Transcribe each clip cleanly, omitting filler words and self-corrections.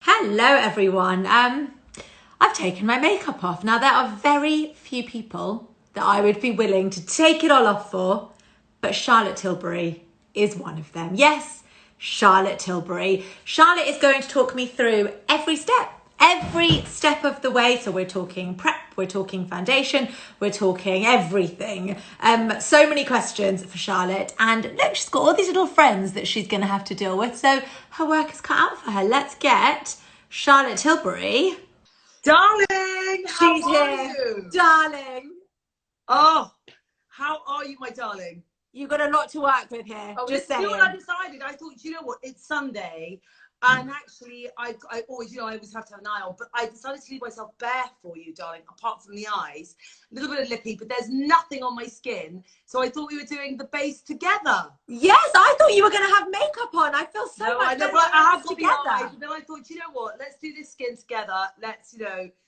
Hello everyone. I've taken my makeup off. Now there are very few people that I would be willing to take it all off for, but Charlotte Tilbury is one of them. Yes, Charlotte Tilbury. Charlotte is going to talk me through every step of the way. So we're talking prep, we're talking foundation, we're talking everything. So many questions for Charlotte, and look, she's got all these little friends that she's going to have to deal with. So her work is cut out for her. Let's get Charlotte Tilbury. Darling, how She's are here. you? Darling. Oh, how are you, my darling? You've got a lot to work with here. Oh, Just saying. you know what I decided? I thought, you know what? It's Sunday, and actually, I always, I always have to have an eye on, but I decided to leave myself bare for you, darling, apart from the eyes. A little bit of lippy, but there's nothing on my skin. So I thought we were doing the base together. Yes, I thought you were going to have makeup on. I feel so much better I have got together. the eyes, but then I thought, you know what? Let's do this skin together. Let's,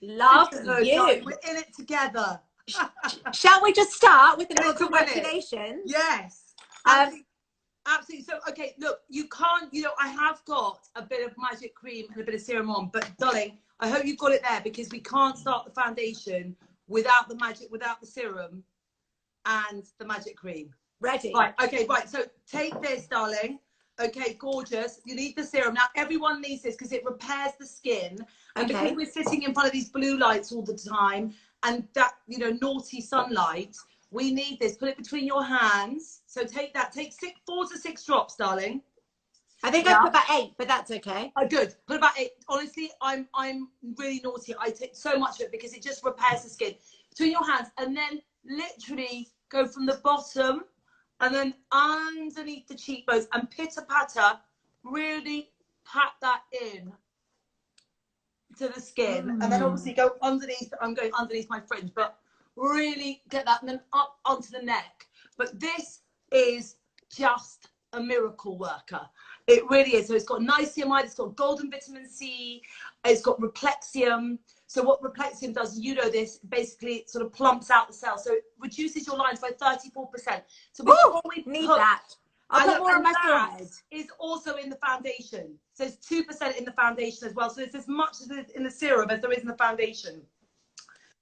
Love you. darling, we're in it together. Shall we just start with the Let's little win it. congratulations? Yes. Absolutely. So, okay, look, you can't, I have got a bit of magic cream and a bit of serum on, but darling, I hope you've got it there because we can't start the foundation without the serum and the magic cream. Ready. Right, okay, right. So take this, darling. Okay, gorgeous. You need the serum. Now, everyone needs this because it repairs the skin. And because we're sitting in front of these blue lights all the time and that, naughty sunlight, we need this. Put it between your hands. So take that. Take 4 to 6 drops, darling. I think I put about 8, but that's okay. Oh, good. Put about 8. Honestly, I'm really naughty. I take so much of it because it just repairs the skin. Between your hands, and then literally go from the bottom and then underneath the cheekbones and pitter patter. Really pat that in to the skin, and then obviously go underneath. I'm going underneath my fringe, but really get that, and then up onto the neck. But this is just a miracle worker. It really is. So it's got niacinamide, it's got golden vitamin C, it's got Replexium. So what Replexium does, this, basically it sort of plumps out the cells. So it reduces your lines by 34%. So before we need that. I'll put more on my forehead. Is also in the foundation. So it's 2% in the foundation as well. So it's as much as in the serum as there is in the foundation.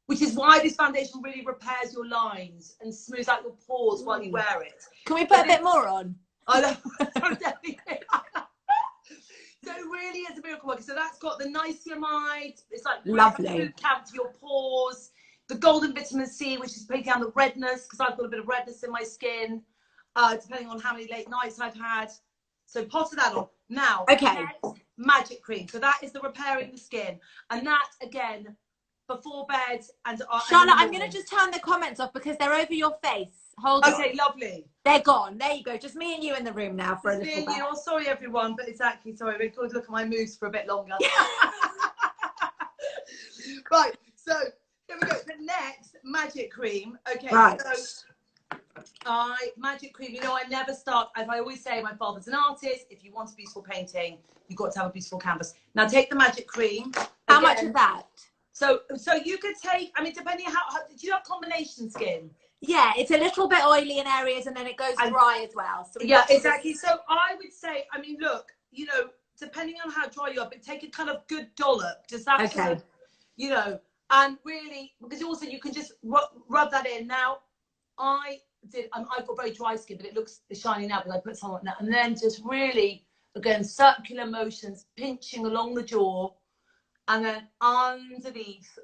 Which is why this foundation really repairs your lines and smooths out your pores while you wear it. Can we put a bit more on? I know. So it really is a miracle worker. So that's got the niacinamide. It's like lovely food camp to your pores. The golden vitamin C, which is breaking down the redness, because I've got a bit of redness in my skin, depending on how many late nights I've had. So pot of that on. Now, magic cream. So that is the repairing the skin. And that, again, before bed and Charlotte, I'm going to just turn the comments off because they're over your face. Hold on. Okay, lovely. They're gone. There you go. Just me and you in the room now for a little bit. Oh, sorry, everyone, but exactly. Sorry, we're going to look at my moves for a bit longer. Right, so here we go. The next magic cream. Okay, right. So magic cream. I never start. As I always say, my father's an artist. If you want a beautiful painting, you've got to have a beautiful canvas. Now, take the magic cream. How much is that? So you could take. I mean, depending on how do you have combination skin? Yeah, it's a little bit oily in areas and then it goes dry as well. So yeah, exactly. So I would say, I mean, look, depending on how dry you are, but take a kind of good dollop. Does that sort of, and really, because also you can just rub that in. Now, I've got very dry skin, but it looks shiny now because I put some on that. And then just really, again, circular motions, pinching along the jaw. And then underneath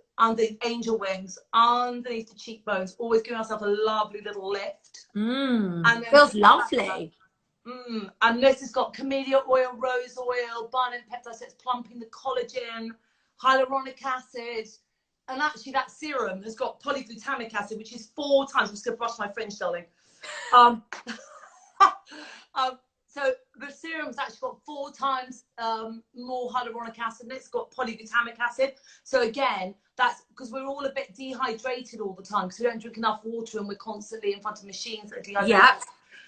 angel wings, underneath the cheekbones, always giving ourselves a lovely little lift. And then feels lovely. And this has got camellia oil, rose oil, barnett peptide, so it's plumping the collagen, hyaluronic acid. And actually that serum has got polyglutamic acid, which is 4 times, I'm just going to brush my fringe, darling. So the serum's actually got 4 times more hyaluronic acid, and it's got polyglutamic acid. So again, that's because we're all a bit dehydrated all the time because we don't drink enough water and we're constantly in front of machines that are dehydrated. Yeah.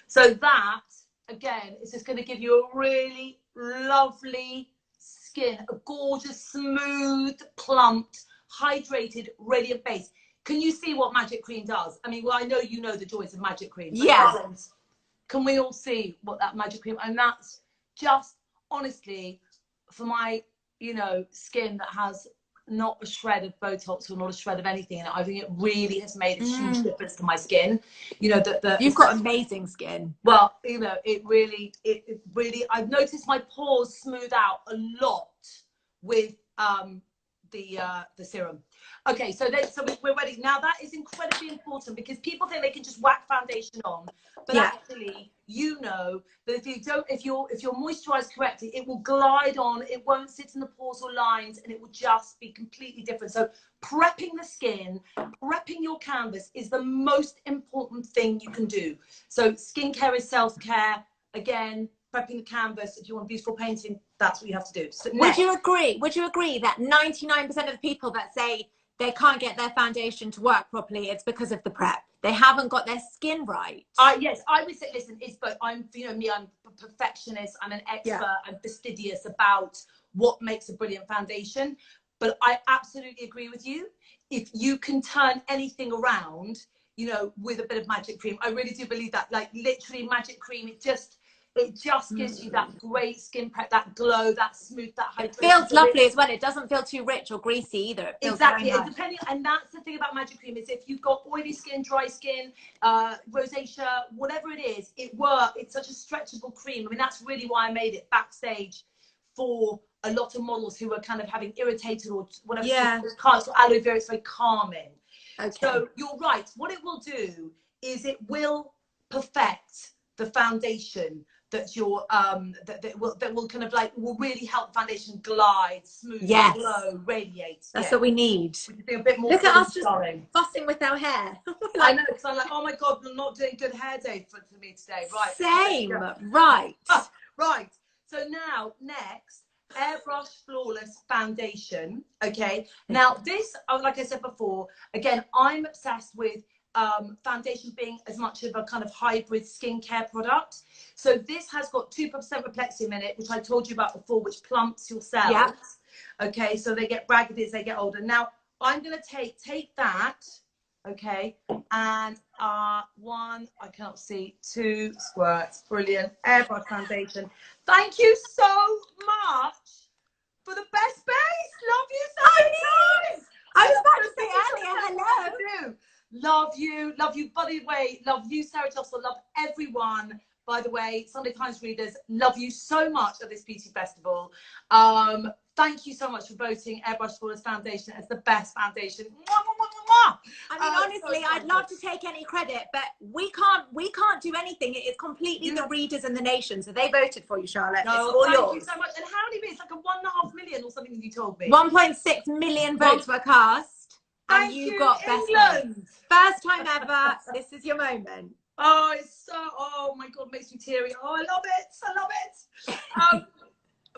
So that, again, is just going to give you a really lovely skin, a gorgeous, smooth, plumped, hydrated, radiant base. Can you see what magic cream does? I mean, well, I know you know the joys of magic cream. Yeah. Can we all see what that magic cream, and that's just honestly for my you know, skin that has not a shred of Botox or not a shred of anything, and I think it really has made a huge difference to my skin. You know, that you've got amazing skin. Well, you know, it really, I've noticed my pores smooth out a lot with the serum. Okay, so we're ready now. That is incredibly important because people think they can just whack foundation on, but actually, you know that if you're moisturized correctly, it will glide on. It won't sit in the pores or lines, and it will just be completely different. So prepping the skin, prepping your canvas is the most important thing you can do. So skincare is self-care. Again, prepping the canvas. If you want a beautiful painting, that's what you have to do. So would you agree that 99% of the people that say they can't get their foundation to work properly, it's because of the prep? They haven't got their skin right. Yes, I would say, listen, it's but I'm, you know, me, I'm a perfectionist, I'm an expert, I'm fastidious about what makes a brilliant foundation. But I absolutely agree with you. If you can turn anything around, you know, with a bit of magic cream, I really do believe that. Like literally magic cream, it just gives you that great skin prep, that glow, that smooth, that hydration. It feels lovely as well. It doesn't feel too rich or greasy either. It feels exactly. Very nice. Depending, and that's the thing about magic cream is if you've got oily skin, dry skin, rosacea, whatever it is, it works. It's such a stretchable cream. I mean, that's really why I made it backstage for a lot of models who were kind of having irritated or whatever. Yeah. So aloe vera, it's very calming. Okay. So you're right. What it will do is it will perfect the foundation that you're that will kind of like will really help the foundation glide, smooth, glow, radiate. That's what we need. We can be a bit more. Look at us just fussing with our hair. I know, because I'm like, oh my god, I'm not doing good hair day for me today. Right. Same. Right. Right. So now next, Airbrush Flawless Foundation. Okay. Now this, like I said before, again, I'm obsessed with foundation being as much of a kind of hybrid skincare product. So this has got 2% Replexum in it, which I told you about before, which plumps your cells. Yeah. Okay, so they get raggedy as they get older. Now I'm gonna take that, okay, and 1, I cannot see, 2 squirts. Brilliant. Airbrush foundation. Thank you so much for the best base. Love you so much. I was about to say earlier, hello. Love you, by the way, love you, Sarah Jossel, love everyone, by the way, Sunday Times readers, love you so much at this beauty festival. Thank you so much for voting Airbrush Flawless Foundation as the best foundation. I mean, honestly, I'd love to take any credit, but we can't do anything. It's completely the readers and the nation, so they voted for you, Charlotte. No, it's all thank yours. you so much. And how many it's like a 1.5 million or something that you told me. 1.6 million votes were cast. And you got England. First time ever. This is your moment. Oh, it's so, oh my God, makes me teary. Oh, I love it. I love it.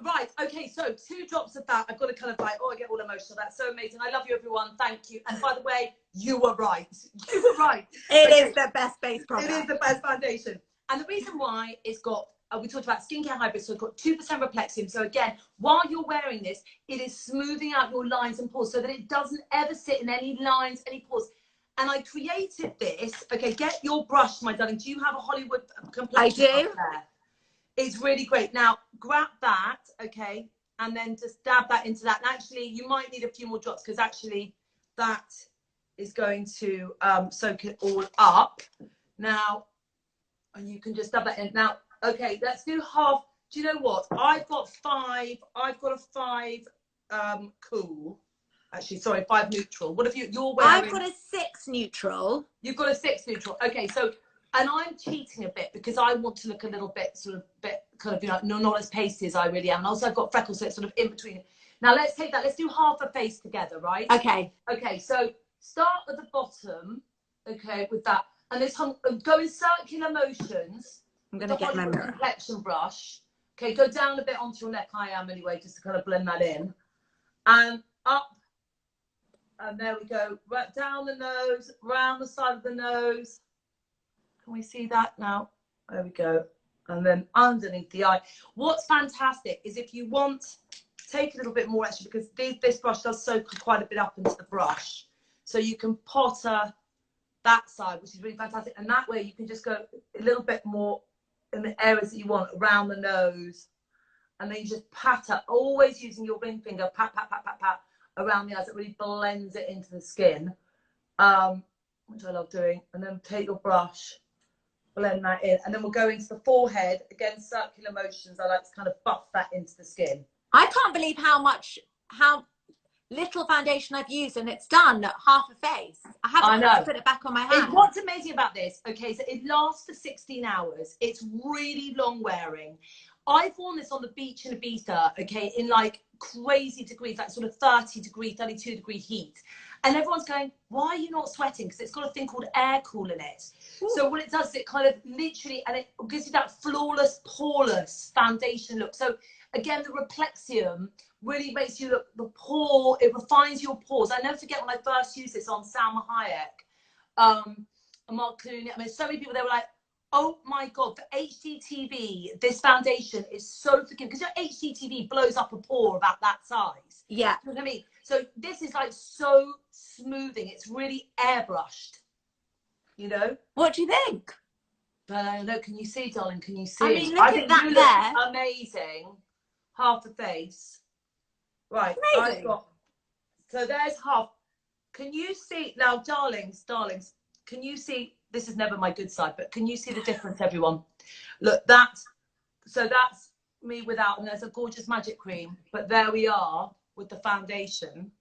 Right. Okay. So 2 drops of that. I've got to kind of like, oh, I get all emotional. That's so amazing. I love you, everyone. Thank you. And by the way, you were right. You were right. It is the best base product. It is the best foundation. And the reason why it's got, we talked about skincare hybrids, so it's got 2% Replexum. So again, while you're wearing this, it is smoothing out your lines and pores so that it doesn't ever sit in any lines, any pores. And I created this. Okay, get your brush, my darling. Do you have a Hollywood complexion? I do. It's really great. Now, grab that, okay, and then just dab that into that. And actually, you might need a few more drops because actually that is going to soak it all up. Now, and you can just dab that in. Now, okay, let's do half. Do you know what? I've got a 5 cool. Actually, sorry, 5 neutral. What have you're wearing? I've got a 6 neutral. You've got a 6 neutral. Okay, so, and I'm cheating a bit because I want to look a little bit kind of, you know, not as pasty as I really am. And also I've got freckles, so it's sort of in between. Now let's take that. Let's do half a face together, right? Okay. Okay, so start at the bottom, okay, with that. And this go in circular motions. I'm going to get my complexion brush. Okay, go down a bit onto your neck. I am anyway, just to kind of blend that in. And up. And there we go. Right down the nose, round the side of the nose. Can we see that now? There we go. And then underneath the eye. What's fantastic is if you want, take a little bit more extra because this brush does soak quite a bit up into the brush. So you can potter that side, which is really fantastic. And that way you can just go a little bit more in the areas that you want, around the nose and then you just pat it, always using your ring finger, pat, pat, pat, pat, pat around the eyes. It really blends it into the skin, which I love doing. And then take your brush, blend that in, and then we'll go into the forehead. Again, circular motions. I like to kind of buff that into the skin. I can't believe how little foundation I've used, and it's done half a face. I haven't got to put it back on my hand. What's amazing about this, okay, so it lasts for 16 hours. It's really long wearing. I've worn this on the beach in Ibiza, okay, in like crazy degrees, like sort of 30-degree, 32-degree heat. And everyone's going, why are you not sweating? Because it's got a thing called air cool in it. Ooh. So what it does is it kind of literally, and it gives you that flawless, poreless foundation look. So again, the Replexium really makes you look, the pore, it refines your pores. I never forget when I first used this on Salma Hayek, and Mark Clooney. I mean, so many people, they were like, oh my God, for HGTV, this foundation is so forgiving. Because your HGTV blows up a pore about that size. Yeah. You know what I mean? So this is like so smoothing. It's really airbrushed, you know? What do you think? But I don't know, can you see, darling? Can you see? I mean, look at that there. Amazing. Half the face. Right. Amazing. I've got, so there's half. Can you see, now, darlings, can you see, this is never my good side, but can you see the difference, everyone? Look, so that's me without, and there's a gorgeous magic cream, but there we are with the foundation.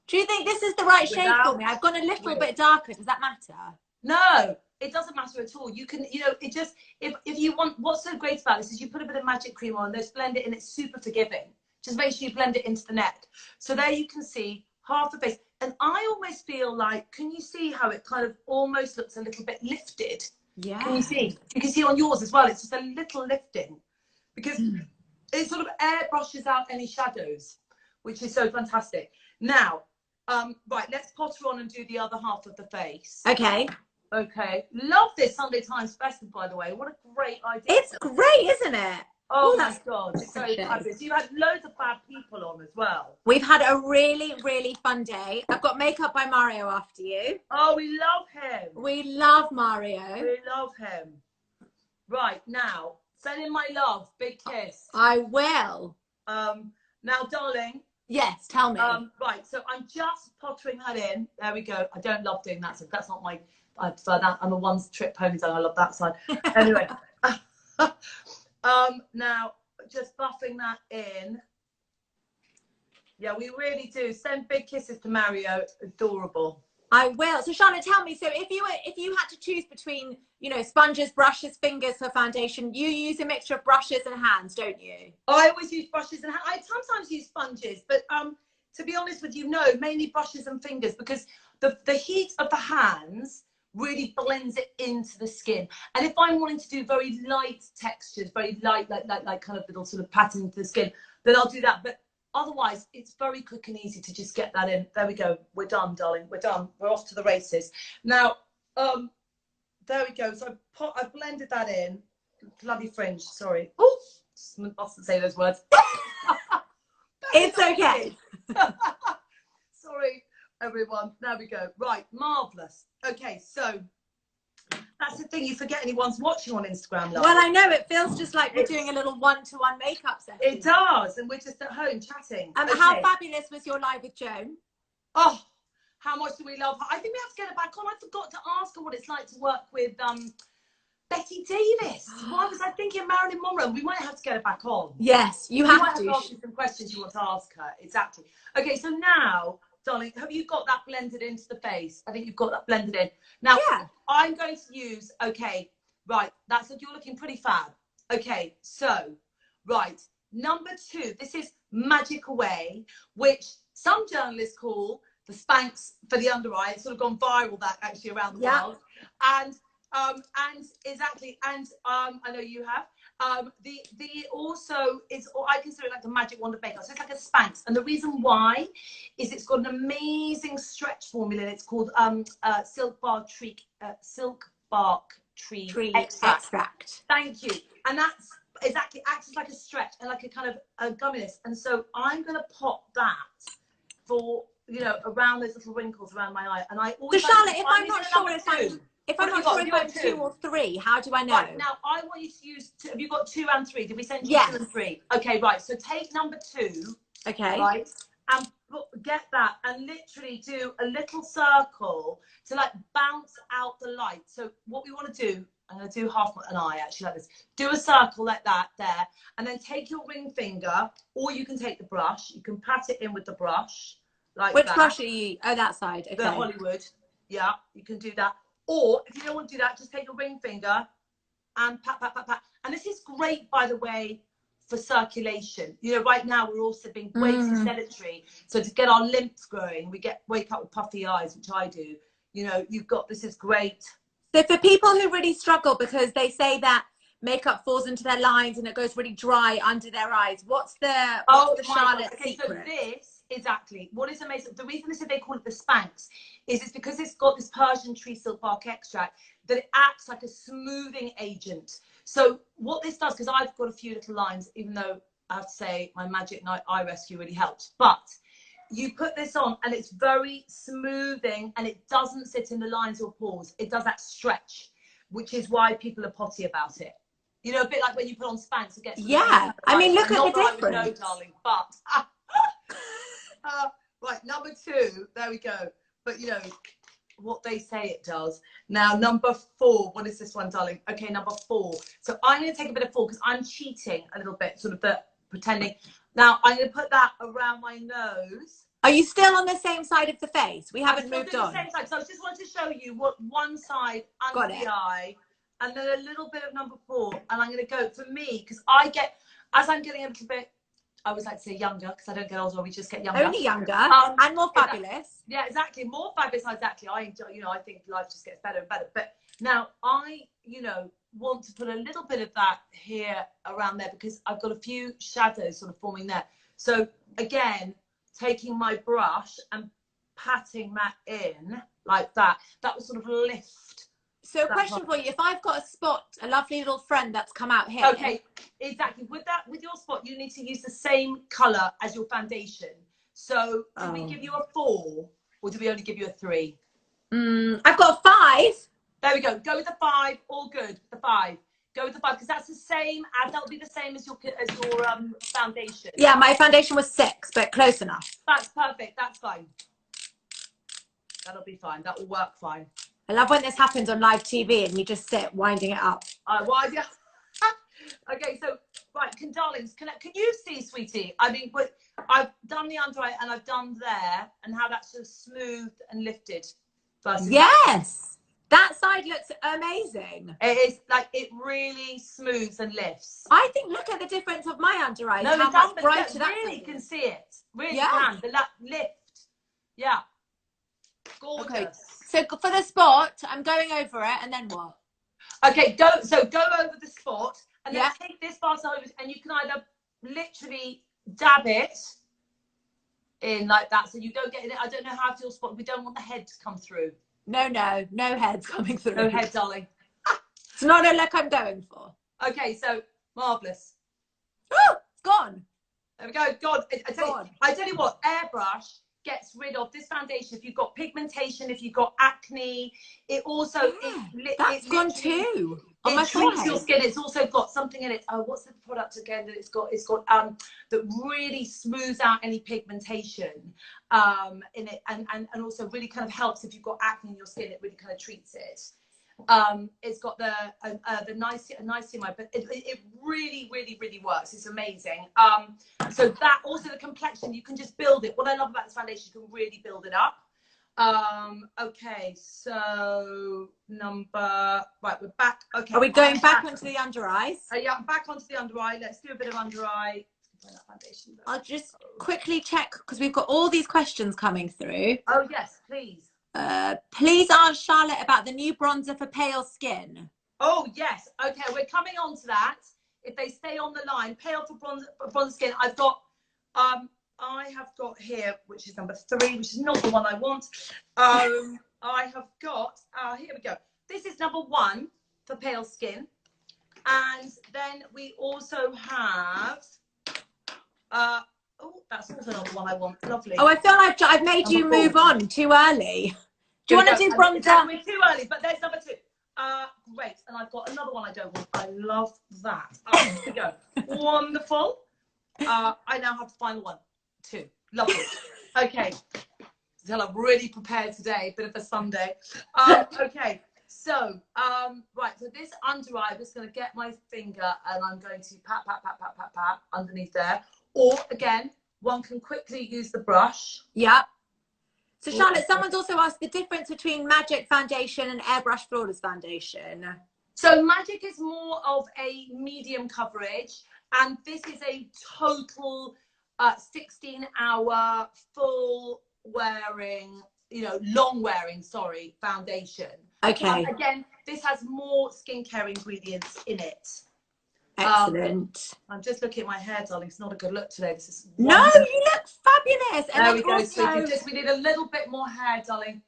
Do you think this is the right shade for me? I've gone a little bit darker. Does that matter? No, it doesn't matter at all. You can, you know, it just, if you want, what's so great about this is you put a bit of magic cream on, just blend it in, it's super forgiving. Just make sure you blend it into the neck. So there you can see half the face. And I almost feel like, can you see how it kind of almost looks a little bit lifted? Yeah. Can you see? You can see on yours as well. It's just a little lifting because it sort of airbrushes out any shadows, which is so fantastic. Now, right, let's potter on and do the other half of the face. Okay. Okay. Love this Sunday Times Special, by the way. What a great idea. It's great, isn't it? Oh my God, it's so fabulous. You had loads of fab people on as well. We've had a really, really fun day. I've got makeup by Mario after you. Oh, we love him. We love Mario. We love him. Right, now, send in my love. Big kiss. I will. Now, darling. Yes, tell me. Right, so I'm just pottering that in. There we go. I don't love doing that, so that's not my, I prefer that. I'm a one-trip pony, so I love that side. Anyway. Now, just buffing that in. Yeah, we really do. Send big kisses to Mario. Adorable. I will. So Charlotte, tell me, so if you had to choose between, you know, sponges, brushes, fingers for foundation, you use a mixture of brushes and hands, don't you? I always use brushes and hands. I sometimes use sponges, but to be honest with you, no, mainly brushes and fingers, because the heat of the hands really blends it into the skin. And if I'm wanting to do very light textures, very light, like kind of little sort of pattern into the skin, then I'll do that. But otherwise, it's very quick and easy to just get that in. There we go. We're done, darling. We're done. We're off to the races. Now, there we go. So I blended that in. Bloody fringe, sorry. Oh, mustn't say those words. It's okay. Sorry, everyone. There we go. Right, marvellous. Okay, so that's the thing. You forget anyone's watching on Instagram Live. Well, I know. It feels just like we're doing a little one-to-one makeup session. It does, and we're just at home chatting. Okay. How fabulous was your live with Joan? Oh, how much do we love her? I think we have to get her back on. I forgot to ask her what it's like to work with Betty Davis. Why was I thinking Marilyn Monroe? We might have to get her back on. Yes, you have to. Ask her some questions you want to ask her. Exactly. Okay, so now, darling, have you got that blended into the face? I think you've got that blended in. Now, yeah. I'm going to use, okay, right, that's what you're looking pretty fab. Okay, so, right, number 2, this is Magic Away, which some journalists call the Spanx for the under eye. It's sort of gone viral, that actually around the world. And exactly, and I know you have. The also is, or I consider it like the magic wand of makeup. So it's like a Spanx, and the reason why is it's got an amazing stretch formula. It's called silk bark tree extract. Thank you, and that's exactly acts like a stretch and like a kind of a gumminess. And so I'm gonna pop that for, you know, around those little wrinkles around my eye. And I always. So Charlotte, if I'm not sure If I'm not sure if I'm 2 or 3, how do I know? Right, now I want you to use two. Have you got 2 and 3? Did we send you Yes. 2 and 3? Okay, right. So take number 2. Okay. Right. And get that and literally do a little circle to like bounce out the light. So what we want to do, I'm going to do half an eye actually like this. Do a circle like that there, and then take your ring finger, or you can take the brush. You can pat it in with the brush like Which that. brush are you? Oh, that side. Okay. The Hollywood. Yeah, you can do that. Or if you don't want to do that, just take your ring finger and pat, pat, pat, pat. And this is great, by the way, for circulation. You know, right now we're also being way too sedentary. So to get our lymphs growing, we wake up with puffy eyes, which I do. You know, this is great. So for people who really struggle because they say that makeup falls into their lines and it goes really dry under their eyes, what's the Charlotte secret? So this, exactly. What is amazing, the reason they call it the Spanx is it's because it's got this Persian tree silk bark extract that it acts like a smoothing agent. So what this does, because I've got a few little lines, even though I have to say my Magic Night Eye Rescue really helped, but you put this on and it's very smoothing and it doesn't sit in the lines or pores. It does that stretch, which is why people are potty about it. You know, a bit like when you put on Spanx, it gets... Yeah, I mean, look at the difference. I would know, darling, but... right, number 2, there we go. But, you know, what they say it does. Now, number 4, what is this one, darling? Okay, number 4. So I'm going to take a bit of 4 because I'm cheating a little bit, sort of pretending. Now, I'm going to put that around my nose. Are you still on the same side of the face? We haven't moved on. The same side. So I just wanted to show you what one side under the eye, and then a little bit of number 4. And I'm going to go, for me, because as I'm getting a little bit, I always like to say younger, because I don't get older, we just get younger. Only younger, and more fabulous. Yeah, exactly. More fabulous, exactly. I enjoy, you know, I think life just gets better and better. But now I, you know, want to put a little bit of that here around there because I've got a few shadows sort of forming there. So again, taking my brush and patting that in like that, that will sort of lift. So question for you, if I've got a spot, a lovely little friend that's come out here. Okay, exactly. With your spot, you need to use the same colour as your foundation. So do we give you a 4 or do we only give you a 3? I've got a 5. There we go. Go with the 5. All good. The 5. Go with the 5 because that's the same, and that'll be the same as your foundation. Yeah, my foundation was 6, but close enough. That's perfect. That's fine. That'll be fine. That will work fine. I love when this happens on live TV and you just sit winding it up. Yeah. Okay, so right, darlings, can you see, sweetie? I mean, I've done the under eye and I've done there, and how that's sort of smoothed and lifted. Yes. That side looks amazing. It is like it really smooths and lifts. I think look at the difference of my under eye. No, how much brighter that really is. Can see it. Really can. The lift. Yeah. Gorgeous. Okay. So for the spot, I'm going over it, and then what? Okay, go over the spot, and then take this part over, and you can either literally dab it in like that, so you don't get it. I don't know how to your spot. We don't want the head to come through. No heads coming through. No head, darling. It's not a look I'm going for. Okay, so marvelous. Oh, it's gone. There we go. God, I tell you what, airbrush gets rid of this foundation. If you've got pigmentation, if you've got acne, it also that's gone too. On my treats your skin. It's also got something in it. Oh, what's the product again that it's got that really smooths out any pigmentation in it, and also really kind of helps if you've got acne in your skin. It really kind of treats it. It's got the niacinamide, but it really works. It's amazing. So that also the complexion, you can just build it. What I love about this foundation, you can really build it up. Okay, so right, we're back. Okay, are we going back onto the under eyes? Yeah, back onto the under eye. Let's do a bit of under eye. I'll just quickly check because we've got all these questions coming through. Oh yes, please. Please ask Charlotte about the new bronzer for pale skin. Oh yes, okay, we're coming on to that. If they stay on the line, pale for bronze skin. I've got I have got here, which is number 3, which is not the one I want. I have got here we go. This is number 1 for pale skin, and then we also have oh, that's also not the one I want. Lovely. Oh, I feel like I've made you move on too early. Do you want to do bronzer? We're too early, but there's number 2. Great. And I've got another one I don't want. I love that. Here we go. Wonderful. I now have the final one. 2. Lovely. Okay. So I'm really prepared today. Bit of a Sunday. Okay. So, right. So this under eye, I'm just going to get my finger and I'm going to pat, pat, pat, pat, pat, pat underneath there. Or again, one can quickly use the brush. Yeah. So Charlotte, someone's also asked the difference between Magic Foundation and Airbrush Flawless Foundation. So Magic is more of a medium coverage, and this is a total 16-hour full wearing, long wearing, foundation. Okay. But again, this has more skincare ingredients in it. Excellent. I'm just looking at my hair, darling. It's not a good look today. This is no, you look fabulous. And there we go. Also, So we need a little bit more hair, darling.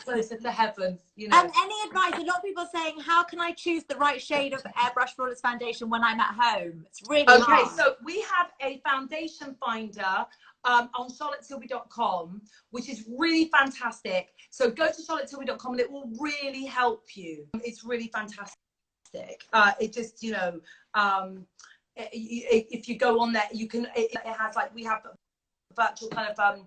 Closer to heaven, Any advice? A lot of people are saying, how can I choose the right shade of Airbrush Flawless Foundation when I'm at home? It's really hard. Okay, so we have a foundation finder on charlottetilbury.com, which is really fantastic. So go to charlottetilbury.com and it will really help you. It's really fantastic. It just, if you go on there, you can, it has we have virtual kind of,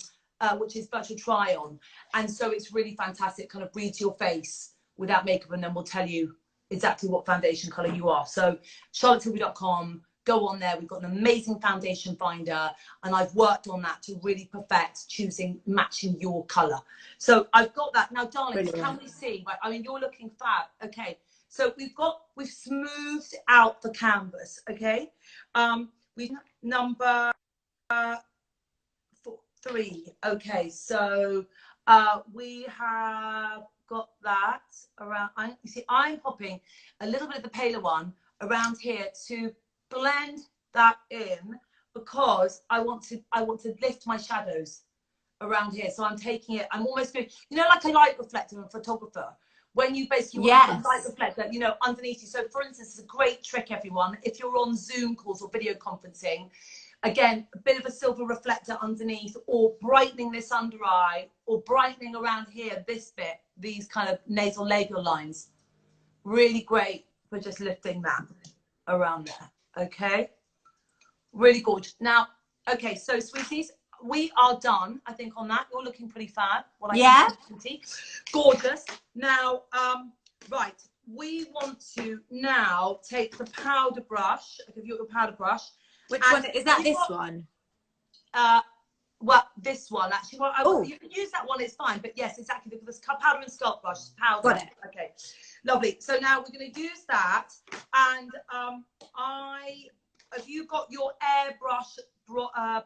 which is virtual try on. And so it's really fantastic, kind of reads your face without makeup and then will tell you exactly what foundation color you are. So charlottetilbury.com, go on there. We've got an amazing foundation finder and I've worked on that to really perfect matching your color. So I've got that. Now, darling, can we see? Right, I mean, you're looking fab. Okay. So we've smoothed out the canvas. Okay. We've number 3. Okay. So we have got that around. You see, I'm popping a little bit of the paler one around here to blend that in because I want to lift my shadows around here. So I'm taking it. I'm almost doing, like a light reflector and photographer. When you basically want a light reflector, underneath you. So for instance, it's a great trick, everyone. If you're on Zoom calls or video conferencing, again, a bit of a silver reflector underneath or brightening this under eye or brightening around here, this bit, these kind of nasal labial lines. Really great for just lifting that around there. Okay. Really gorgeous. Now, okay, so sweeties, we are done, I think, on that. You're looking pretty fab. Gorgeous. Now, right, we want to now take the powder brush. I'll give you your powder brush. Which one? Is that this one? Well, this one, actually. Well, you can use that one, it's fine. But yes, exactly, because powder and sculpt brush, powder. Got it. Okay, lovely. So now we're going to use that. And have you got your airbrush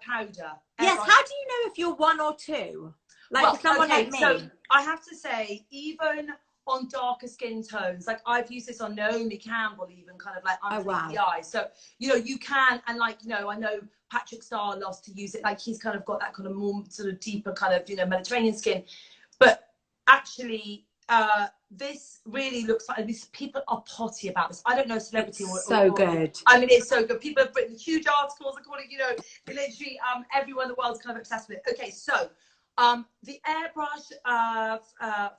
powder? Yes. How do you know if you're 1 or 2? For someone like me. So I have to say, even on darker skin tones, I've used this on Naomi Campbell, even kind of underneath the eyes. So you can, and I know Patrick Starr loves to use it. He's kind of got that kind of more sort of deeper kind of Mediterranean skin. But actually, this really looks like this. People are potty about this. I don't know celebrity or good. I mean, it's so good. People have written huge articles according, literally everyone in the world's kind of obsessed with it. Okay, so the airbrush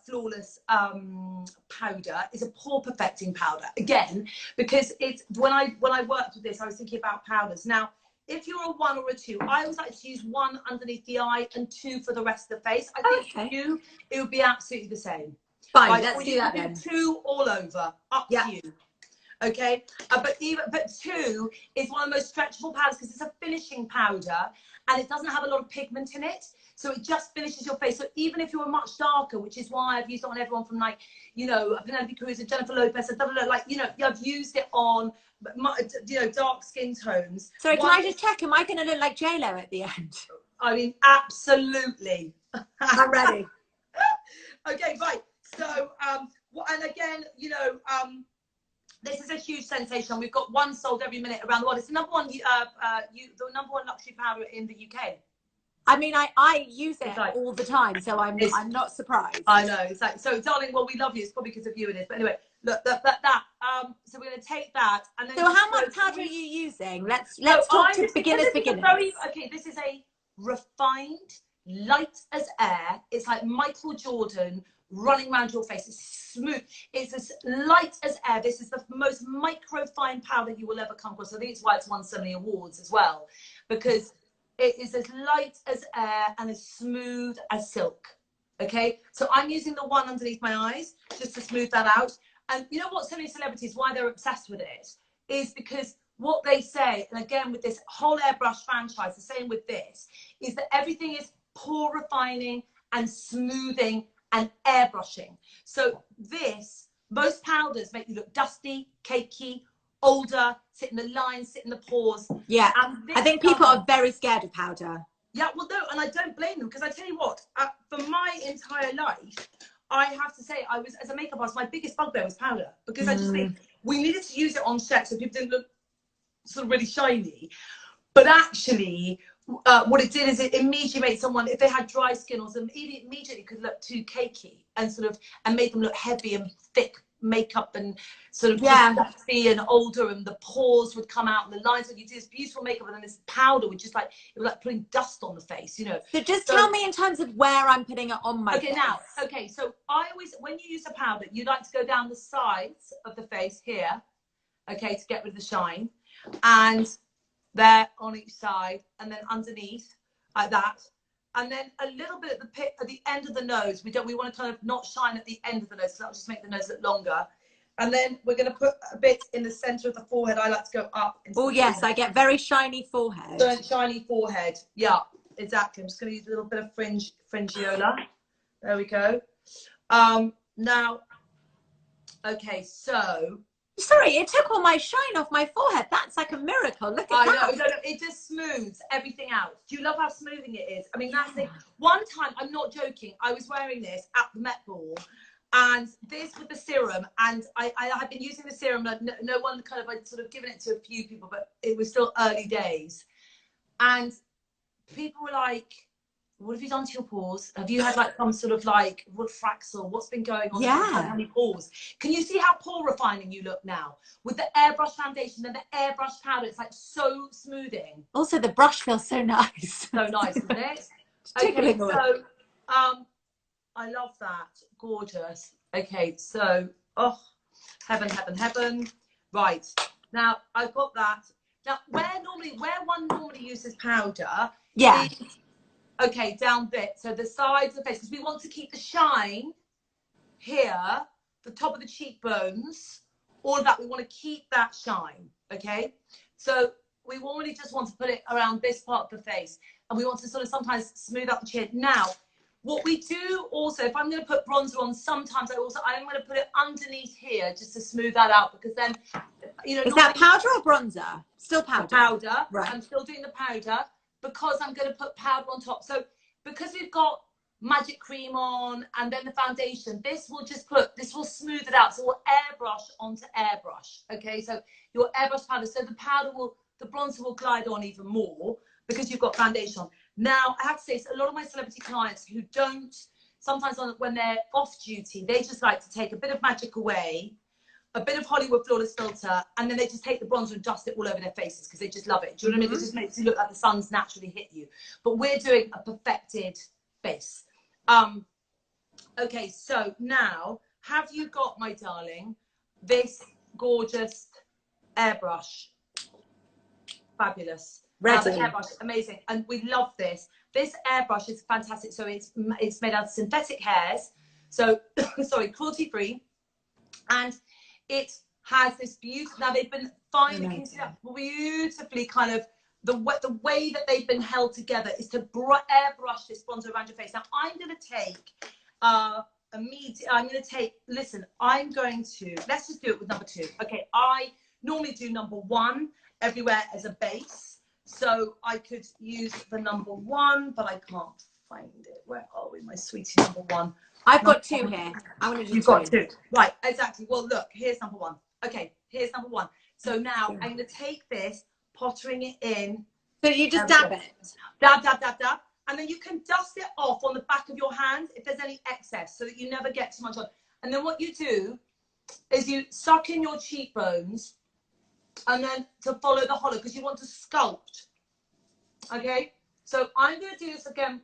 flawless powder is a pore perfecting powder, again, because it's when I worked with this, I was thinking about powders. Now, if you're a 1 or a 2, I always like to use 1 underneath the eye and 2 for the rest of the face. I think for you, it would be absolutely the same. Fine, let's do that then. 2 all over, up to you. Okay, but 2 is one of the most stretchable powders because it's a finishing powder and it doesn't have a lot of pigment in it, so it just finishes your face. So even if you're much darker, which is why I've used it on everyone from Penelope Cruz and Jennifer Lopez, I've used it on dark skin tones. Sorry, can I just check? Am I going to look like J-Lo at the end? I mean, absolutely. I'm ready. Okay, right. So, and again, this is a huge sensation. We've got 1 sold every minute around the world. It's the number 1, the number 1 luxury powder in the UK. I mean, I use it all the time, so I'm not surprised. I know. It's so, darling, well, we love you. It's probably because of you it is. But anyway, look, that. So we're going to take that and then. So how much powder are you using? Let's talk to beginners. Okay, this is a refined light as air. It's like Michael Jordan running around your face. It's smooth. It's as light as air. This is the most microfine powder you will ever come across. I think it's why it's won so many awards as well, because it is as light as air and as smooth as silk. Okay, so I'm using the one underneath my eyes just to smooth that out. And you know what, so many celebrities, why they're obsessed with it is because what they say, and again with this whole airbrush franchise, the same with this, is that everything is pore refining and smoothing and airbrushing. So this, most powders make you look dusty, cakey, older, sit in the lines, sit in the pores. Yeah, I think people are very scared of powder. Yeah, well, no, and I don't blame them, because I tell you what, for my entire life, I have to say, I was, as a makeup artist, my biggest bugbear was powder, because I just think we needed to use it on set so people didn't look sort of really shiny. But actually, what it did is it immediately made someone, if they had dry skin or something, immediately could look too cakey and sort of, and made them look heavy and thick makeup and sort of dusty and older, and the pores would come out and the lines, and you do this beautiful makeup and then this powder would just like, it was like putting dust on the face, you know. So just tell me in terms of where I'm putting it on my face. Okay, so I always, when you use a powder, you like to go down the sides of the face here, okay, to get rid of the shine, and there on each side, and then underneath like that, and then a little bit at the end of the nose. We want to kind of not shine at the end of the nose, because that'll just make the nose look longer. And then we're going to put a bit in the center of the forehead. I like to go up. Oh yes, I get very shiny forehead. So shiny forehead, yeah, exactly. I'm just going to use a little bit of fringiola. There we go. Now, okay, so. Sorry, it took all my shine off my forehead. That's like a miracle. Look at that. I know, it just smooths everything out. Do you love how smoothing it is? I mean, that's the one time, I'm not joking, I was wearing this at the Met Ball, and this with the serum, and I had been using the serum, like no one kind of, I'd sort of given it to a few people, but it was still early days. And people were like, what have you done to your pores? Have you had like some sort of like wood fraxel? What's been going on? How many pores? Can you see how pore refining you look now with the airbrush foundation and the airbrush powder? It's like so smoothing. Also, the brush feels so nice. So nice, isn't it? Okay, so I love that. Gorgeous. Okay, so heaven, heaven, heaven. Right now, I've got that. Now, where one normally uses powder, okay, down bit, so the sides of the face, because we want to keep the shine here, the top of the cheekbones, all of that, we want to keep that shine, okay? So we only just want to put it around this part of the face, and we want to sort of sometimes smooth out the chin. Now, what we do also, if I'm going to put bronzer on, sometimes I'm going to put it underneath here just to smooth that out, because then, you know. Is that powder or bronzer? Still powder? Powder, right. I'm still doing the powder, because I'm going to put powder on top. So because we've got magic cream on and then the foundation, this will smooth it out. So we'll airbrush onto airbrush. Okay, so your airbrush powder, so the bronzer will glide on even more because you've got foundation on. Now, I have to say, so a lot of my celebrity clients who don't, sometimes when they're off duty, they just like to take a bit of magic away, a bit of Hollywood Flawless Filter, and then they just take the bronzer and dust it all over their faces because they just love it. Do you know what I mean? It just makes you look like the sun's naturally hit you. But we're doing a perfected face. Okay, so now, have you got, my darling, this gorgeous airbrush? Fabulous. Ready. Airbrush, amazing. And we love this. This airbrush is fantastic. So it's made out of synthetic hairs. So, sorry, cruelty-free. And it has this beautiful, now they've been finely beautifully kind of, the way that they've been held together is to airbrush this bronzer around your face. Now I'm going to take let's just do it with number 2. Okay, I normally do number 1 everywhere as a base. So I could use the number 1, but I can't find it. Where are we, my sweetie number 1? I've got 2 here. I want to do You've got 2. Right, exactly. Well, look, here's number 1. Okay, here's number 1. So now I'm going to take this, pottering it in. So you just dab it? Dab, dab, dab, dab. And then you can dust it off on the back of your hand if there's any excess so that you never get too much on. And then what you do is you suck in your cheekbones and then to follow the hollow because you want to sculpt. Okay? So I'm going to do this again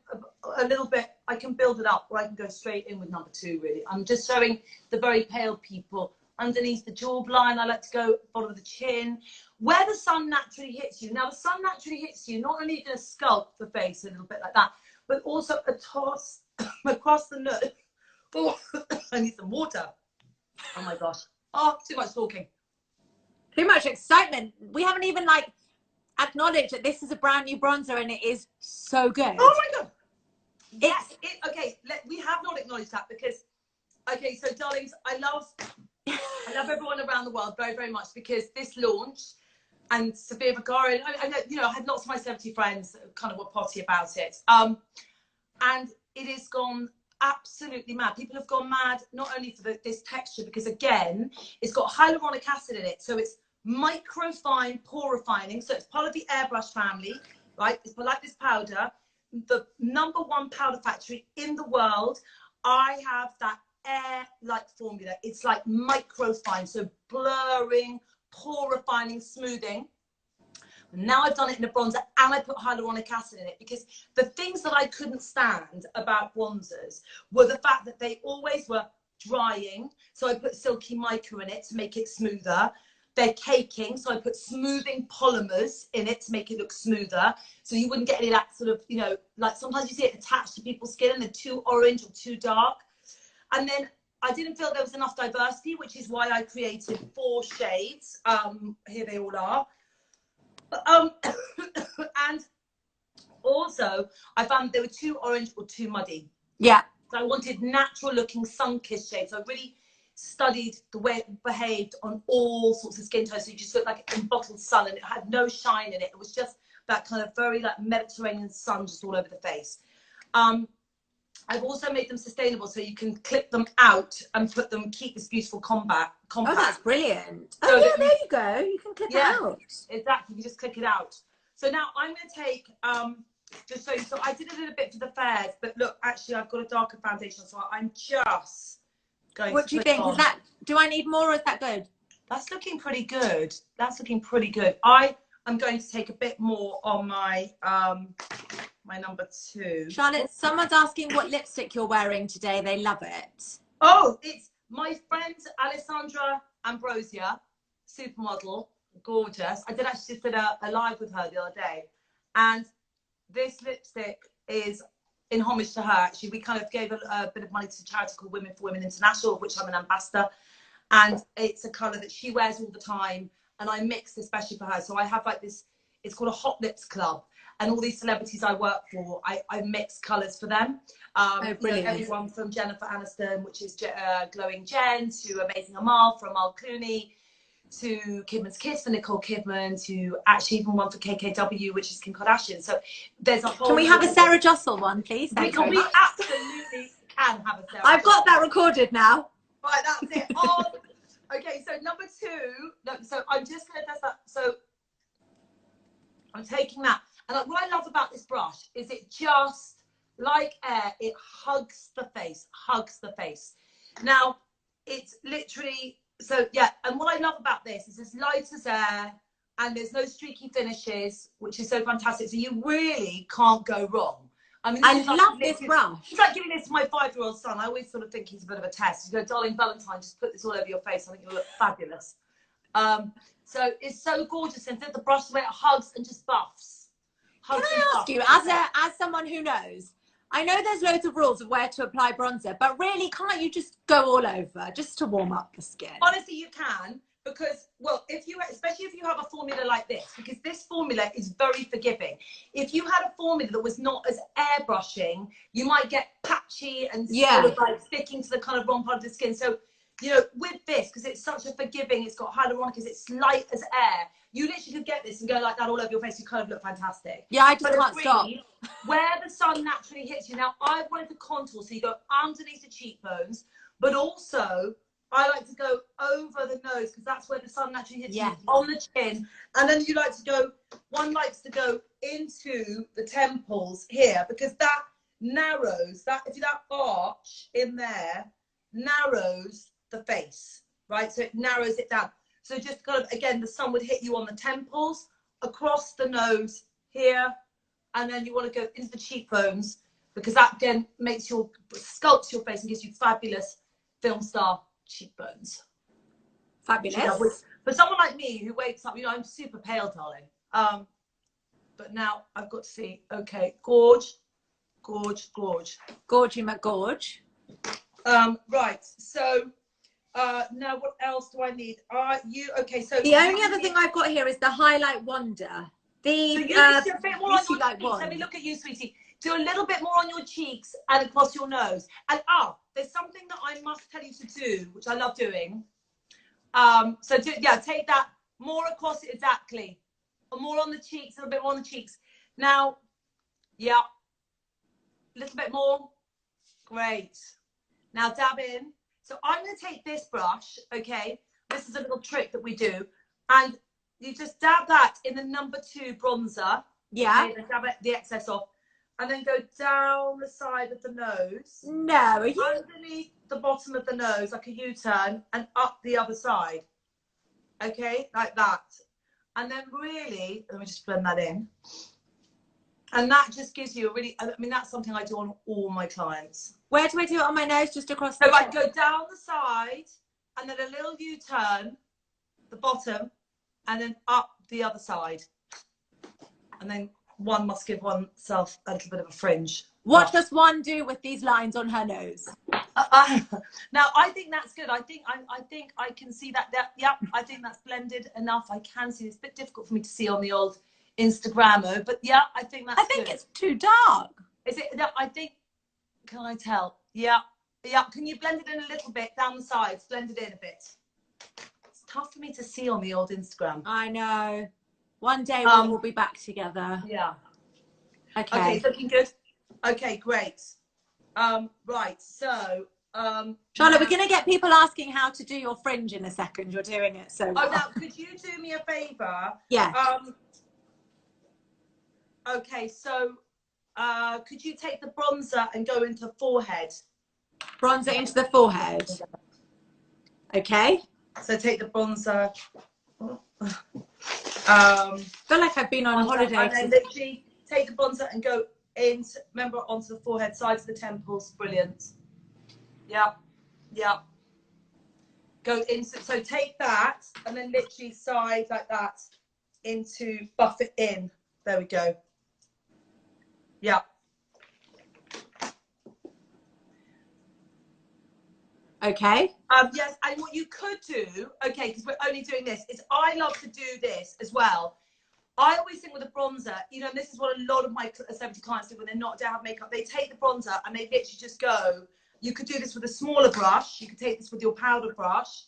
a little bit. I can build it up, or I can go straight in with number 2, really. I'm just showing the very pale people underneath the jawline. I like to go bottom of the chin, where the sun naturally hits you. Now, the sun naturally hits you. Not only going to sculpt the face a little bit like that, but also a toss across the nose. Oh, I need some water. Oh my gosh. Oh, too much talking. Too much excitement. We haven't even like acknowledged that this is a brand new bronzer and it is so good. Oh my God. Yes. Okay. We have not acknowledged that because, okay, so darlings, I love everyone around the world very, very much because this launched and Sofia Vergara, I know, you know, I had lots of my celebrity friends that kind of were potty about it. And it has gone absolutely mad. People have gone mad not only for this texture, because again, it's got hyaluronic acid in it. So it's microfine pore refining. So it's part of the airbrush family, right? It's like this powder, the #1 powder factory in the world. I have that air-like formula. It's like microfine, so blurring, pore refining, smoothing. Now I've done it in a bronzer and I put hyaluronic acid in it because the things that I couldn't stand about bronzers were the fact that they always were drying. So I put silky mica in it to make it smoother. They're caking. So I put smoothing polymers in it to make it look smoother. So you wouldn't get any of that sort of, you know, like sometimes you see it attached to people's skin and they're too orange or too dark. And then I didn't feel there was enough diversity, which is why I created 4 shades. Here they all are. And also I found they were too orange or too muddy. Yeah. So I wanted natural looking sun-kissed shades. So I really studied the way it behaved on all sorts of skin tones. So you just looked like embottled sun and it had no shine in it. It was just that kind of very like Mediterranean sun just all over the face. I've also made them sustainable, so you can clip them out and put them, keep this beautiful compact. Oh, that's brilliant. So yeah, there you go. You can clip it out. Exactly, you just click it out. So now I'm going to take, just so I did a little bit for the fairs, but look, actually I've got a darker foundation, so I'm just going to What do you think? Is that, do I need more or is that good? That's looking pretty good. That's looking pretty good. I am going to take a bit more on my, my number 2. Charlotte, someone's asking what lipstick you're wearing today. They love it. Oh, it's my friend Alessandra Ambrosia, supermodel, gorgeous. I did actually just did a live with her the other day. And this lipstick is in homage to her. Actually, we kind of gave a bit of money to a charity called Women for Women International, of which I'm an ambassador. And it's a colour that she wears all the time. And I mixed especially for her. So I have like this, it's called a Hot Lips Club. And all these celebrities I work for, I mix colours for them. Oh, you know, everyone from Jennifer Aniston, which is Glowing Jen, to Amazing Amal from Amal Clooney, to Kidman's Kiss for Nicole Kidman, to actually even one for KKW, which is Kim Kardashian. So there's a whole... Can we have a Sarah Jossel one, please? We absolutely can have a Sarah I've got that recorded now. Right, that's it. Oh, okay, so number 2. No, so I'm just going to test that. So I'm taking that. And what I love about this brush is it just, like air, it hugs the face, Now, it's literally, so yeah, and what I love about this is it's light as air and there's no streaky finishes, which is so fantastic. So you really can't go wrong. I mean, I love this brush. It's like giving this to my 5-year-old son. I always sort of think he's a bit of a test. You go, darling Valentine, just put this all over your face. I think you'll look fabulous. So it's so gorgeous. Instead of the brush, the way it hugs and just buffs. Can I ask you, as someone who knows, I know there's loads of rules of where to apply bronzer, but really, can't you just go all over just to warm up the skin? Honestly, you can, because, well, especially if you have a formula like this, because this formula is very forgiving. If you had a formula that was not as airbrushing, you might get patchy and sort of like sticking to the kind of wrong part of the skin. So, you know, with this, because it's such a forgiving, it's got hyaluronic, it's light as air. You literally could get this and go like that all over your face. You kind of look fantastic. Yeah, I just can't stop. Where the sun naturally hits you. Now, I wanted the contour, so you go underneath the cheekbones, but also I like to go over the nose because that's where the sun naturally hits you, on the chin. And then you like to go, one likes to go into the temples here because that narrows, that arch in there narrows the face, right? So it narrows it down. So just kind of, again, the sun would hit you on the temples, across the nose, here, and then you want to go into the cheekbones, because that again sculpts your face and gives you fabulous film star cheekbones. Fabulous. For someone like me who wakes up, you know, I'm super pale, darling. But now I've got to see, okay, gorge. Gorgy McGorge. Right, so now what else do I need? Okay, so the only other thing I've got here is the Highlight Wonder. So you need to do a bit more on your cheeks. Let me look at you, sweetie. Do a little bit more on your cheeks and across your nose. And there's something that I must tell you to do, which I love doing. So take that more across it, exactly. More on the cheeks, a little bit more on the cheeks. Now, yeah. A little bit more. Great. Now dab in. So I'm going to take this brush, okay? This is a little trick that we do. And you just dab that in the number 2 bronzer. Yeah. Okay, then dab the excess off. And then go down the side of the nose. No, are you? Underneath the bottom of the nose, like a U-turn, and up the other side. Okay, like that. And then really, let me just blend that in. And that just gives you a really, I mean, that's something I do on all my clients. Where do I do it on my nose? Just across the So I go down the side, and then a little U-turn, the bottom, and then up the other side. And then one must give oneself a little bit of a fringe. What does one do with these lines on her nose? Now, I think that's good. I think I can see that. Yeah, I think that's blended enough. I can see. It's a bit difficult for me to see on the old Instagrammer, but yeah, I think that's good. It's too dark. Is it? No, I think, can I tell? Yeah. Can you blend it in a little bit down the sides? Blend it in a bit. It's tough for me to see on the old Instagram. I know. One day we'll be back together. Yeah. Okay. Okay, looking good. Okay, great. Right, so Charlotte, we're gonna get people asking how to do your fringe in a second. You're doing it so well. Oh, now could you do me a favor? Yeah. Okay, so could you take the bronzer and go into forehead? Bronzer into the forehead. Okay. So take the bronzer. I feel like I've been on holiday. And then literally take the bronzer and go in, remember, onto the forehead, sides of the temples. Brilliant. Yeah. Go into, so take that and then literally side like that into, buff it in. There we go. Yeah. Okay. Yes, and what you could do, okay, because we're only doing this, is I love to do this as well. I always think with a bronzer, you know, and this is what a lot of my celebrity clients do when they're not down have makeup. They take the bronzer and they literally just go. You could do this with a smaller brush. You could take this with your powder brush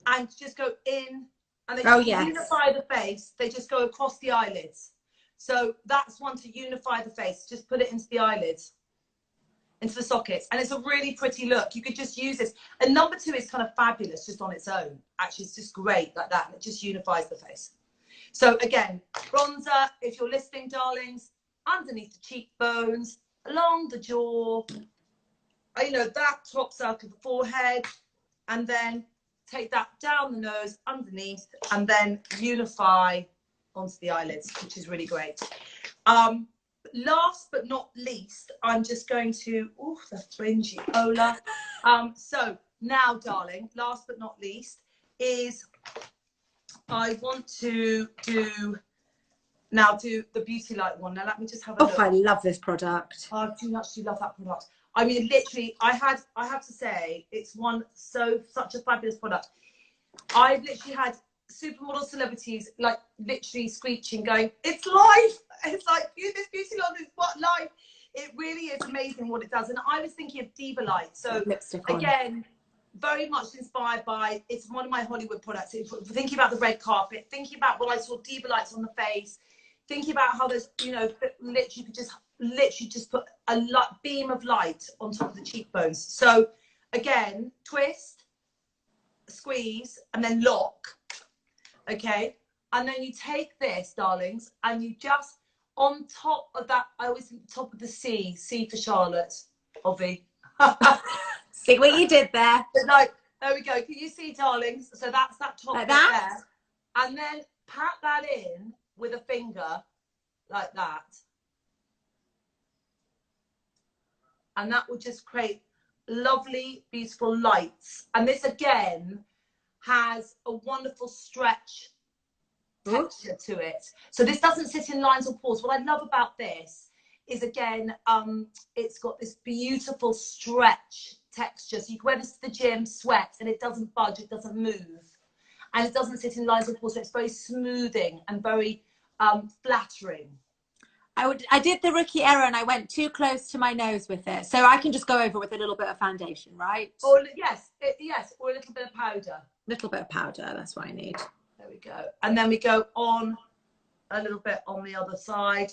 and just go in, and they just unify the face. They just go across the eyelids. So that's one to unify the face. Just put it into the eyelids, into the sockets, and it's a really pretty look. You could just use this. And number 2 is kind of fabulous just on its own. Actually, it's just great like that, and it just unifies the face. So again, bronzer, if you're listening, darlings, underneath the cheekbones, along the jaw, you know, that top circle of the forehead, and then take that down the nose, underneath, and then unify onto the eyelids, which is really great. Last but not least, I'm just going to, oh, the fringy Ola. So now, darling, last but not least is I want to do the Beauty Light one. Now let me just have a look. Oh, I love this product. I do actually love that product. I mean, literally, I have to say, it's such a fabulous product. I've literally had supermodel celebrities like literally screeching, going, "It's life!" It's like, this Beauty Light is what life. It really is amazing what it does. And I was thinking of Diva Light. So again, very much inspired by, it's one of my Hollywood products. Thinking about the red carpet, thinking about what I saw Diva Lights on the face, thinking about how there's, you know, literally could just put a beam of light on top of the cheekbones. So again, twist, squeeze, and then lock. Okay, and then you take this, darlings, and you just on top of that. I always think top of the C for Charlotte, Ovi. See what you did there. Like, there we go. Can you see, darlings? So that's that top like bit that, there, and then pat that in with a finger like that. and that will just create lovely, beautiful lights. And this again has a wonderful stretch texture to it. So this doesn't sit in lines or pores. What I love about this is, again, it's got this beautiful stretch texture. So you can wear this to the gym, sweat, and it doesn't budge, it doesn't move. And it doesn't sit in lines or pores, so it's very smoothing and very flattering. I did the rookie error and I went too close to my nose with it. So I can just go over with a little bit of foundation, right? Or yes, or a little bit of powder. Little bit of powder, that's what I need. There we go. And then we go on a little bit on the other side.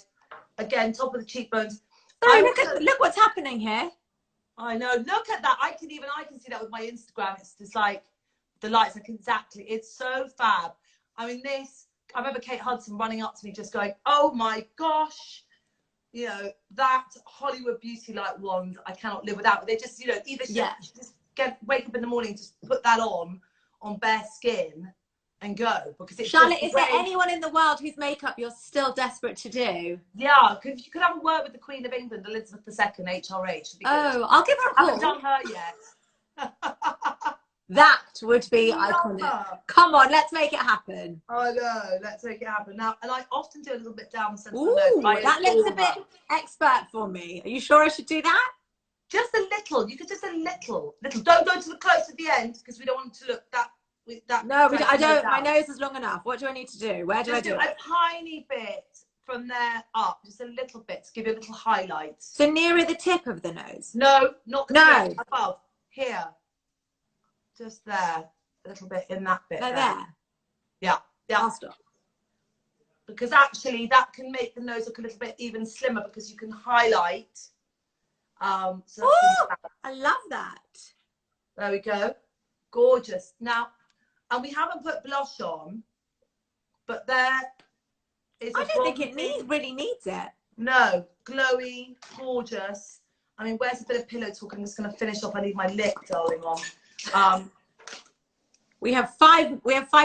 Again, top of the cheekbones. Sorry, look what's happening here. I know. Look at that. I can see that with my Instagram. It's just like the lights, like exactly. It's so fab. I mean, this, I remember Kate Hudson running up to me just going, oh my gosh, you know, that Hollywood beauty light wand, I cannot live without. They just, you know, either just wake up in the morning, just put that on bare skin and go, because it's Charlotte, is there anyone in the world whose makeup you're still desperate to do? Yeah, because you could have a word with the Queen of England, Elizabeth II, HRH. Oh, I'll give her a call. I haven't done her yet. That would be iconic. Come on, let's make it happen. I know, let's make it happen. Now, and I often do a little bit down the centre of the nose. That looks a bit expert for me. Are you sure I should do that? Just a little. You could just a little. Don't go to the close at the end, because we don't want it to look that. No, I don't. My nose is long enough. What do I need to do? Where do I do it? A tiny bit from there up, just a little bit to give you a little highlight. So nearer the tip of the nose? No, not the tip, above. Here. Just there. A little bit in that bit. There? Yeah. I'll stop. Because actually that can make the nose look a little bit even slimmer, because you can highlight. So I love that. There we go. Gorgeous. Now, and we haven't put blush on, but there is. I don't think it really needs it. No, glowy, gorgeous. I mean, where's a bit of pillow talk? I'm just going to finish off. I need my lip, darling, on. We have 5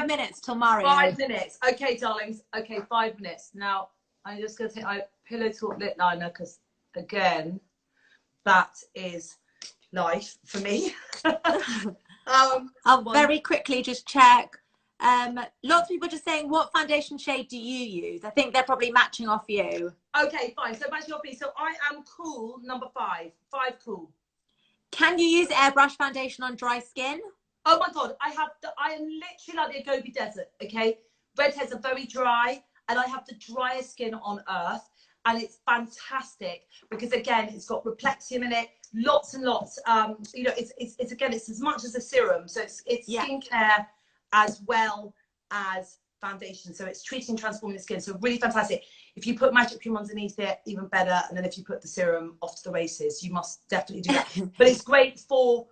minutes till Mario. 5 minutes. Okay, darlings. Okay, 5 minutes. Now, I'm just going to take my pillow talk lip liner, because again, that is life for me. I'll very quickly just check. Lots of people are just saying, what foundation shade do you use? I think they're probably matching off you. Okay, fine. So matching off me. So I am cool, number 5. 5 cool. Can you use airbrush foundation on dry skin? Oh my God, I am literally like the Agobi Desert, okay? Redheads are very dry, and I have the driest skin on earth, and it's fantastic because, again, it's got Replexium in it, lots and lots. You know, it's again, it's as much as a serum, so it's skincare as well as foundation. So it's treating, transforming the skin. So really fantastic. If you put magic cream underneath it, even better. And then if you put the serum, off to the races. You must definitely do that. But it's great for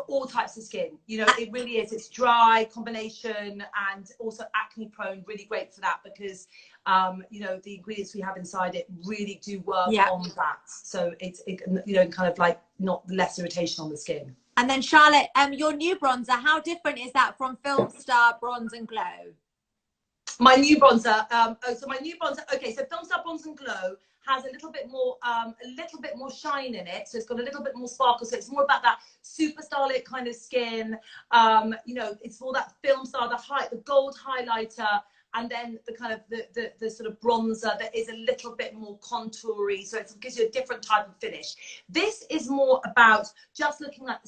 all types of skin. You know, it really is. It's dry and also acne prone. Really great for that because you know, the ingredients we have inside it really do work on that. So it you know, kind of like not less irritation on the skin. And then Charlotte, your new bronzer, how different is that from Film Star Bronze and Glow? My new bronzer, so my new bronzer, okay, so Film Star Bronze and Glow has a little bit more shine in it, so it's got a little bit more sparkle, so it's more about that super starlit kind of skin. You know, it's more that Film Star, the gold highlighter, and then the kind of the sort of bronzer that is a little bit more contoury, so it gives you a different type of finish. This is more about just looking like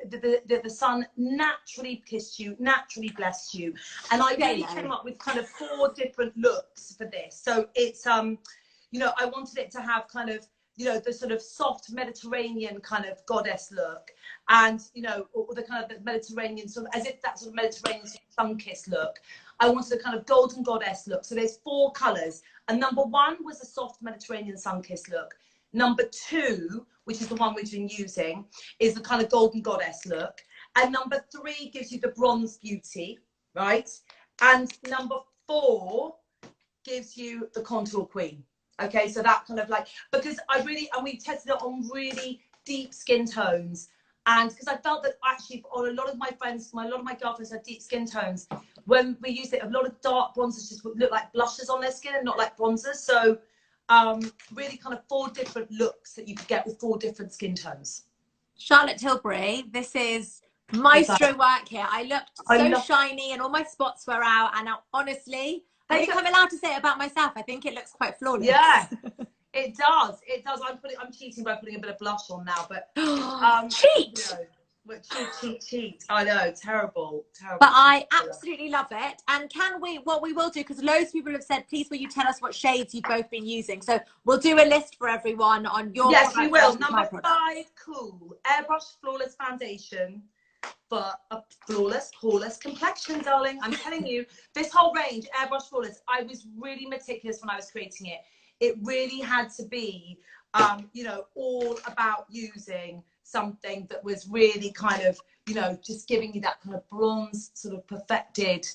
the sun naturally kissed you, naturally blessed you, and I really came up with kind of 4 different looks for this. So it's you know, I wanted it to have kind of, you know, the sort of soft Mediterranean kind of goddess look, and you know, or the kind of the Mediterranean sort of, as if that sort of Mediterranean sun-kissed look. I wanted a kind of golden goddess look. So there's 4 colours, and number 1 was a soft Mediterranean sun-kissed look. Number 2, which is the one we've been using, is the kind of golden goddess look, and number 3 gives you the bronze beauty, right? And number 4 gives you the contour queen. Okay, so that kind of like, because and we tested it on really deep skin tones, and because I felt that actually on a lot of my friends, a lot of my girlfriends have deep skin tones. When we used it, a lot of dark bronzers just look like blushes on their skin and not like bronzers. So really kind of 4 different looks that you could get with 4 different skin tones. Charlotte Tilbury, this is maestro work here. I looked so shiny and all my spots were out. And now, honestly, I think I'm allowed to say it about myself. I think it looks quite flawless. Yeah, it does. It does. I'm cheating by putting a bit of blush on now, but cheat. You know, cheat. I know, terrible. But I absolutely love it. And what we will do, because loads of people have said, please will you tell us what shades you've both been using? So we'll do a list for everyone on your Yes, we will. Number 5, Cool Airbrush Flawless Foundation for a flawless, poreless complexion, darling. I'm telling you, this whole range, Airbrush Flawless, I was really meticulous when I was creating it. It really had to be, you know, all about using something that was really kind of, you know, just giving you that kind of bronze, sort of perfected,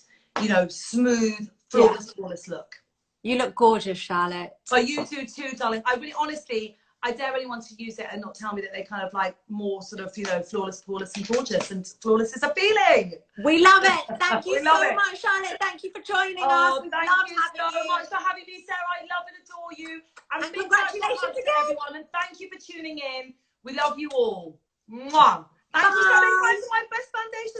you know, smooth, flawless look. You look gorgeous, Charlotte. Oh, you do too, darling. I really, honestly, I dare anyone to use it and not tell me that they kind of like more sort of, you know, flawless, poreless and gorgeous. And flawless is a feeling. We love it. Thank you so much, Charlotte. Thank you for joining us. Thank you so much for having me, Sarah. I love and adore you. And congratulations again, everyone. And thank you for tuning in. We love you all. Mwah. Thank you so much for my best foundation.